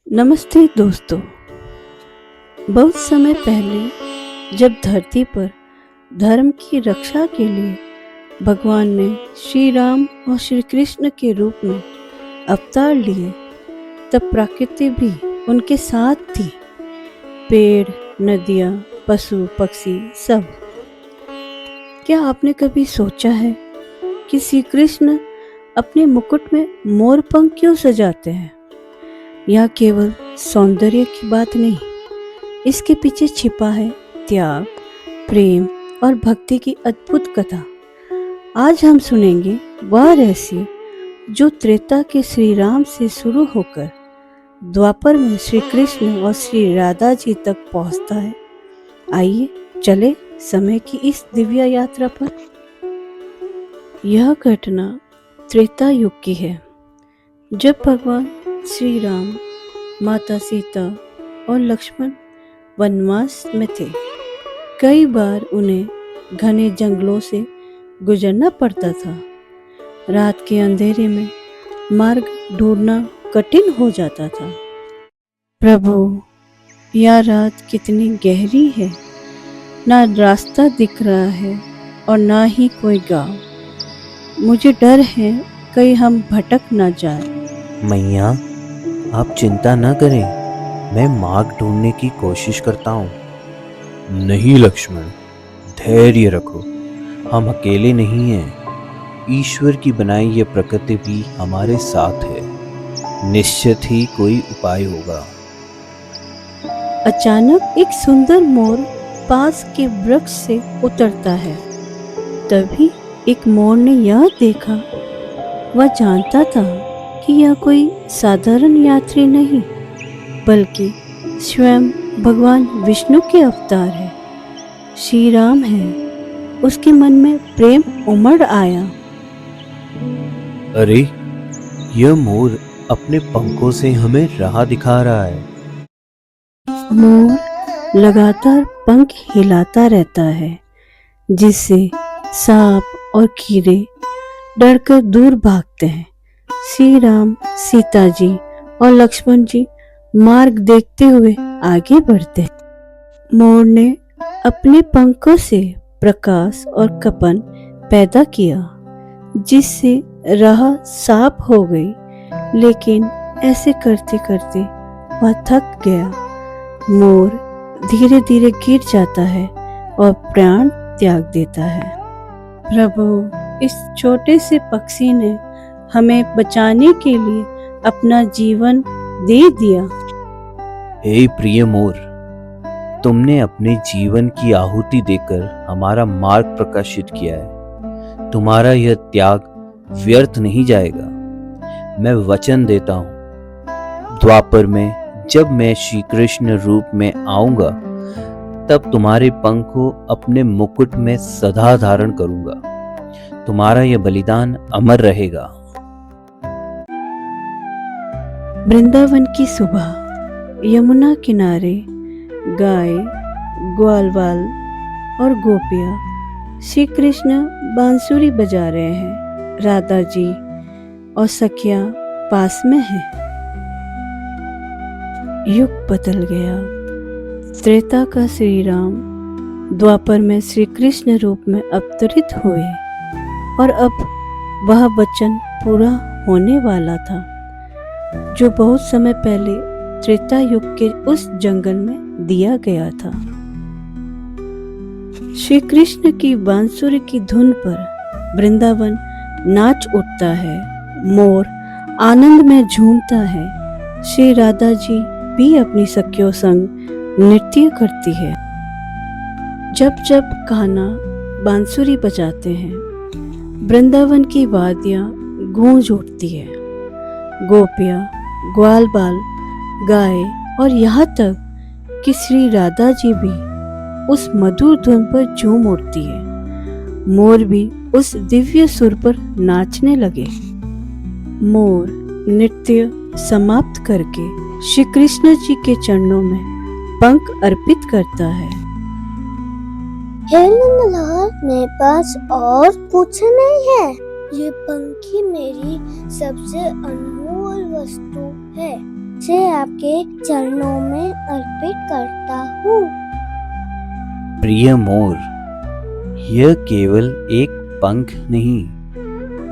नमस्ते दोस्तों। बहुत समय पहले जब धरती पर धर्म की रक्षा के लिए भगवान ने श्री राम और श्री कृष्ण के रूप में अवतार लिए, तब प्रकृति भी उनके साथ थी। पेड़, नदियाँ, पशु पक्षी सब। क्या आपने कभी सोचा है कि श्री कृष्ण अपने मुकुट में मोर पंख क्यों सजाते हैं? यह केवल सौंदर्य की बात नहीं, इसके पीछे छिपा है त्याग, प्रेम और भक्ति की अद्भुत कथा। आज हम सुनेंगे वह रहस्य जो त्रेता के श्री राम से शुरू होकर द्वापर में श्री कृष्ण और श्री राधा जी तक पहुंचता है। आइए चले समय की इस दिव्य यात्रा पर। यह घटना त्रेता युग की है, जब भगवान श्री राम, माता सीता और लक्ष्मण वनवास में थे। कई बार उन्हें घने जंगलों से गुजरना पड़ता था। रात के अंधेरे में मार्ग ढूंढना कठिन हो जाता था। प्रभु, यह रात कितनी गहरी है, ना रास्ता दिख रहा है और ना ही कोई गांव। मुझे डर है कहीं हम भटक ना जाए। मैया, आप चिंता न करें, मैं मार्ग ढूंढने की कोशिश करता हूँ। नहीं लक्ष्मण, धैर्य रखो, हम अकेले नहीं हैं। ईश्वर की बनाई ये प्रकृति भी हमारे साथ है। निश्चित ही कोई उपाय होगा। अचानक एक सुंदर मोर पास के वृक्ष से उतरता है। तभी एक मोर ने यह देखा। वह जानता था कि यह कोई साधारण यात्री नहीं, बल्कि स्वयं भगवान विष्णु के अवतार है, श्री राम है। उसके मन में प्रेम उमड़ आया। अरे, यह मोर अपने पंखों से हमें राह दिखा रहा है। मोर लगातार पंख हिलाता रहता है, जिससे सांप और कीड़े डरकर दूर भागते हैं। श्री राम, सीता जी और लक्ष्मण जी मार्ग देखते हुए आगे बढ़ते हैं। मोर ने अपने पंखों से प्रकाश और कंपन पैदा किया, जिससे राह साफ हो गई। लेकिन ऐसे करते करते वह थक गया। मोर धीरे धीरे गिर जाता है और प्राण त्याग देता है। प्रभु, इस छोटे से पक्षी ने हमें बचाने के लिए अपना जीवन दे दिया। हे प्रिय मोर, तुमने अपने जीवन की आहुति देकर हमारा मार्ग प्रकाशित किया है। तुम्हारा यह त्याग व्यर्थ नहीं जाएगा। मैं वचन देता हूँ, द्वापर में जब मैं श्री कृष्ण रूप में आऊंगा, तब तुम्हारे पंख को अपने मुकुट में सदा धारण करूंगा। तुम्हारा यह बलिदान अमर रहेगा। वृंदावन की सुबह, यमुना किनारे गाय, ग्वालवाल और गोपियाँ श्री कृष्ण बांसुरी बजा रहे हैं। राधा जी और सखिया पास में हैं। युग बदल गया। त्रेता का श्री राम द्वापर में श्री कृष्ण रूप में अवतरित हुए और अब वह वचन पूरा होने वाला था, जो बहुत समय पहले त्रेता युग के उस जंगल में दिया गया था। श्री कृष्ण की बांसुरी की धुन पर वृंदावन नाच उठता है। मोर आनंद में झूमता है। श्री राधा जी भी अपनी सखियों संग नृत्य करती है। जब जब कान्हा बांसुरी बजाते हैं, वृंदावन की वादियां गूंज उठती है। गोपियाँ, ग्वालबाल, गाय और यहाँ तक कि श्री राधा जी भी उस मधुर धुन पर झूम उठती है। मोर भी उस दिव्य सुर पर नाचने लगे। मोर नृत्य समाप्त करके श्री कृष्ण जी के चरणों में पंख अर्पित करता है। हे नंदलाल, मेरे पास और कुछ नहीं है। ये पंखी मेरी सबसे अनमोल वस्तु है। से आपके चरणों में अर्पित करता हूँ। प्रिय मोर, यह केवल एक पंख नहीं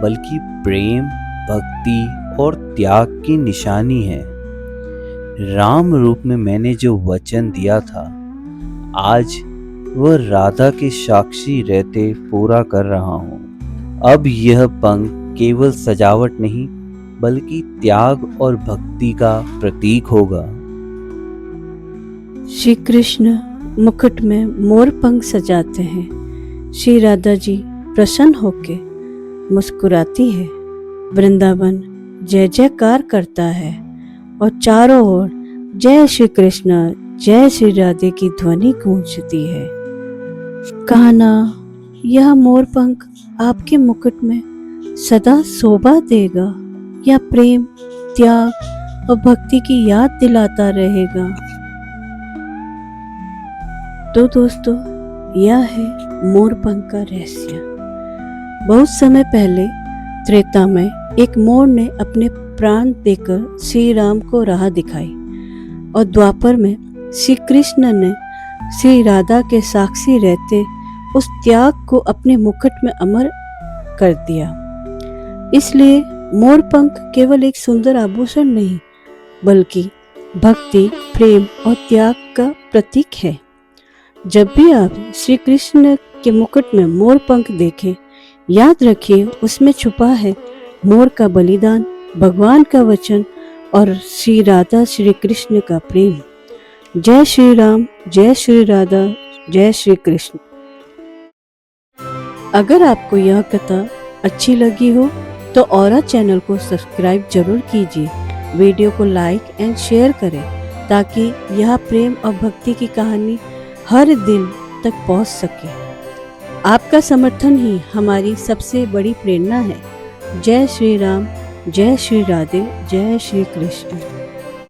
बल्कि प्रेम, भक्ति और त्याग की निशानी है। राम रूप में मैंने जो वचन दिया था, आज वह राधा के साक्षी रहते पूरा कर रहा हूँ। अब यह पंख केवल सजावट नहीं बल्कि त्याग और भक्ति का प्रतीक होगा। श्री कृष्ण मुकुट में मोर पंख सजाते हैं। श्री राधा जी प्रसन्न होके मुस्कुराती है। वृंदावन जय जयकार करता है और चारों ओर जय श्री कृष्ण, जय श्री राधे की ध्वनि गूंजती है। कान्हा, यह मोर पंख आपके मुकुट में सदा शोभा देगा या प्रेम, त्याग और भक्ति की याद दिलाता रहेगा। तो दोस्तों, यह है मोर पंख का रहस्य। बहुत समय पहले त्रेता में एक मोर ने अपने प्राण देकर श्री राम को राह दिखाई और द्वापर में श्री कृष्ण ने श्री राधा के साक्षी रहते उस त्याग को अपने मुकुट में अमर कर दिया। इसलिए मोर पंख केवल एक सुंदर आभूषण नहीं बल्कि भक्ति, प्रेम और त्याग का प्रतीक है। जब भी आप श्री कृष्ण के मुकुट में मोर पंख देखें, याद रखिए उसमें छुपा है मोर का बलिदान, भगवान का वचन और श्री राधा श्री कृष्ण का प्रेम। जय श्री राम, जय श्री राधा, जय श्री कृष्ण। अगर आपको यह कथा अच्छी लगी हो तो औरा चैनल को सब्सक्राइब जरूर कीजिए। वीडियो को लाइक एंड शेयर करें ताकि यह प्रेम और भक्ति की कहानी हर दिल तक पहुंच सके। आपका समर्थन ही हमारी सबसे बड़ी प्रेरणा है। जय श्री राम, जय श्री राधे, जय श्री कृष्ण।